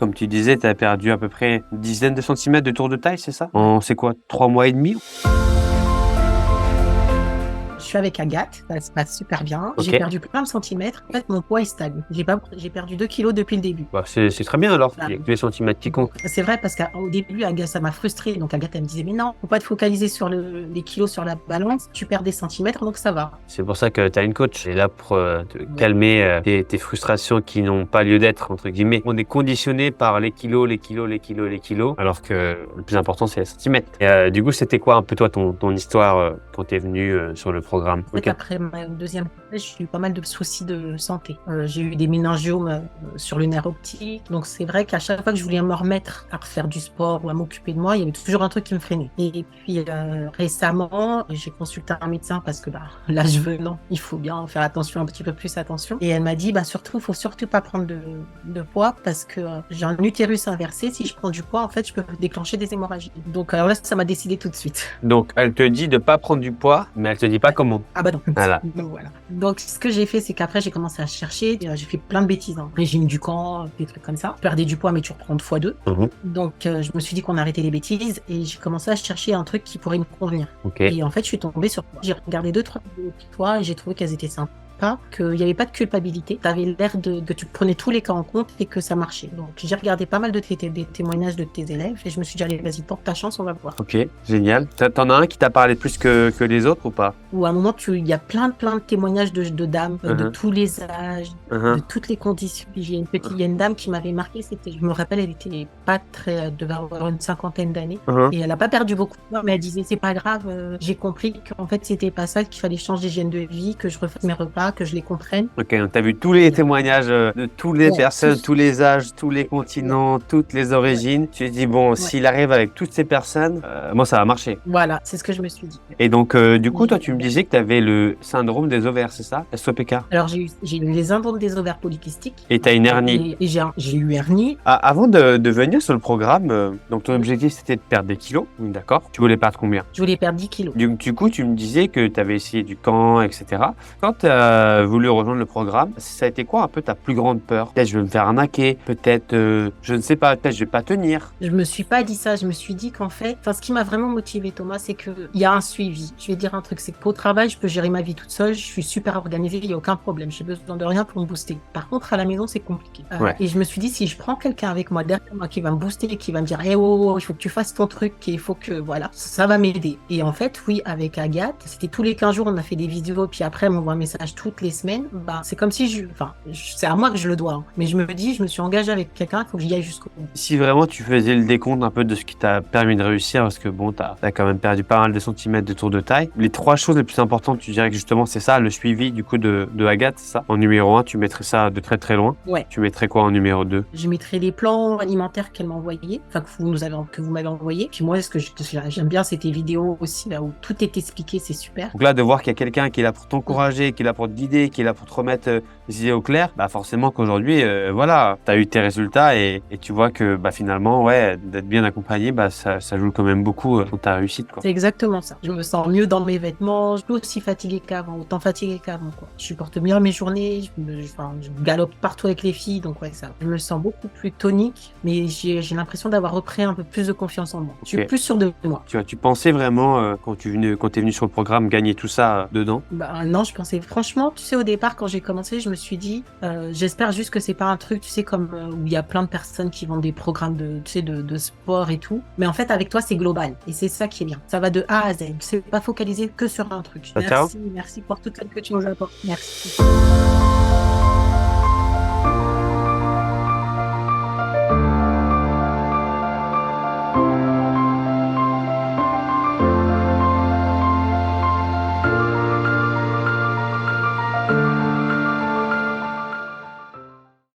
Comme tu disais, tu as perdu à peu près une dizaine de centimètres de tour de taille, c'est ça? C'est quoi, 3 mois et demi? Je suis avec Agathe, ça se passe super bien. Ok. J'ai perdu plein de centimètres. En fait, mon poids il stagne. J'ai perdu 2 kilos depuis le début. Bah, c'est très bien alors, Ah. il y a que les centimètres qui comptent. C'est vrai parce qu'au début, Agathe, ça m'a frustrée. Donc Agathe, elle me disait, mais non, faut pas te focaliser sur les kilos sur la balance. Tu perds des centimètres, donc ça va. C'est pour ça que tu as une coach. Elle est là pour te calmer tes frustrations qui n'ont pas lieu d'être, entre guillemets. On est conditionné par les kilos, alors que le plus important, c'est les centimètres. Et du coup, c'était quoi un peu toi ton histoire quand tu es venu sur le programme? En fait, après ma deuxième grossesse, j'ai eu pas mal de soucis de santé. J'ai eu des méningiomes sur le nerf optique. Donc c'est vrai qu'à chaque fois que je voulais me remettre à refaire du sport ou à m'occuper de moi, il y avait toujours un truc qui me freinait. Et puis récemment, j'ai consulté un médecin parce que l'âge venant, il faut bien faire attention, un petit peu plus attention. Et elle m'a dit, surtout, faut surtout pas prendre de poids parce que j'ai un utérus inversé. Si je prends du poids, en fait, je peux déclencher des hémorragies. Donc alors là, ça m'a décidé tout de suite. Donc, elle te dit de pas prendre du poids, mais elle te dit pas comment. Ah bah non. Voilà. Donc, voilà. Donc ce que j'ai fait, c'est qu'après j'ai commencé à chercher. J'ai fait plein de bêtises, régime du camp, des trucs comme ça. Je perdais du poids, mais tu reprends 2 fois 2. Donc je me suis dit qu'on arrêtait les bêtises et j'ai commencé à chercher un truc qui pourrait me convenir. Ok. Et en fait, je suis tombée sur toi. J'ai regardé 2-3 vidéos de toi et j'ai trouvé qu'elles étaient sympas. Qu'il n'y avait pas de culpabilité. Tu avais l'air que tu prenais tous les cas en compte et que ça marchait. Donc, j'ai regardé pas mal des témoignages de tes élèves et je me suis dit, allez, vas-y, tente ta chance, on va voir. Ok, génial. T'en as un qui t'a parlé plus que les autres ou pas? Ou à un moment, il y a plein de témoignages de dames, de tous les âges, de toutes les conditions. Il y a une dame qui m'avait marqué, je me rappelle, elle était pas très, devait avoir une 50aine d'années. Et elle a pas perdu beaucoup de poids, mais elle disait, c'est pas grave, j'ai compris qu'en fait, c'était pas ça, qu'il fallait changer d'hygiène de vie, que je refasse mes repas, que je les comprenne. Ok, donc t'as vu tous les témoignages de toutes les personnes, tous les âges, tous les continents, toutes les origines. Tu te dis, bon, s'il arrive avec toutes ces personnes, moi, ça va marcher. Voilà, c'est ce que je me suis dit. Et donc, du coup, toi, tu me disais que tu avais le syndrome des ovaires, c'est ça? SOPK? Alors, j'ai eu les syndromes des ovaires polykystiques. Et tu as une hernie. Et j'ai eu hernie. Avant de venir sur le programme, donc ton objectif, c'était de perdre des kilos, d'accord? Tu voulais perdre combien? Je voulais perdre 10 kilos. Du coup, tu me disais que tu avais essayé du camp, etc. Quand tu as voulu rejoindre le programme, ça a été quoi un peu ta plus grande peur? Peut-être je vais me faire arnaquer, peut-être, je ne sais pas, peut-être je vais pas tenir. Je me suis pas dit ça, je me suis dit qu'en fait, ce qui m'a vraiment motivé, Thomas, c'est qu'il y a un suivi. Je vais dire un truc, c'est qu'au travail, je peux gérer ma vie toute seule, je suis super organisée, il n'y a aucun problème, j'ai besoin de rien pour me booster. Par contre, à la maison, c'est compliqué. Et je me suis dit, si je prends quelqu'un avec moi, derrière moi, qui va me booster, qui va me dire, oh, il faut que tu fasses ton truc, il faut que, voilà, ça va m'aider. Et en fait, oui, avec Agathe, c'était tous les 15 jours, on a fait des vidéos, puis après, elle m'envoie un message toutes les semaines. C'est comme si c'est à moi que je le dois. Mais je me dis, je me suis engagée avec quelqu'un, il faut que j'y aille jusqu'au bout. Si vraiment tu faisais le décompte un peu de ce qui t'a permis de réussir, parce que bon, t'as quand même perdu pas mal de centimètres de tour de taille. Les 3 choses les plus importantes, tu dirais que justement, c'est ça, le suivi du coup de Agathe, c'est ça? En numéro 1, tu mettrais ça de très très loin. Ouais. Tu mettrais quoi en numéro 2? Je mettrais les plans alimentaires qu'elle m'a envoyés, que vous m'avez envoyé. Puis moi, ce que j'aime bien, c'est tes vidéos aussi, là où tout est expliqué, c'est super. Donc là, de voir qu'il y a quelqu'un qui est là pour t'encourager, qui est là pour te guider, qui est là pour te remettre les idées au clair, forcément qu'aujourd'hui, voilà, tu as eu tes résultats et tu vois que finalement, ouais, d'être bien accompagné, ça joue quand même beaucoup dans ta réussite, quoi. C'est exactement ça. Je me sens mieux dans mes vêtements, je suis aussi fatiguée qu'avant, autant fatiguée qu'avant, quoi. Je supporte bien mes journées, je galope partout avec les filles, donc ouais, ça. Je me sens beaucoup plus tonique, mais j'ai l'impression d'avoir repris un peu plus de confiance en moi. Je suis plus sûre de moi. Tu pensais vraiment, quand t'es venu sur le programme, gagner tout ça dedans? Non, je pensais, franchement, tu sais, au départ, quand j'ai commencé, je me suis dit, j'espère juste que c'est pas un truc, tu sais, comme où il y a plein de personnes qui vendent des programmes de sport et tout. Mais en fait, avec toi, c'est global. Et c'est ça qui est bien. Ça va de A à Z. C'est pas focalisé que sur un truc. Merci pour toute l'aide que tu nous apportes. Merci.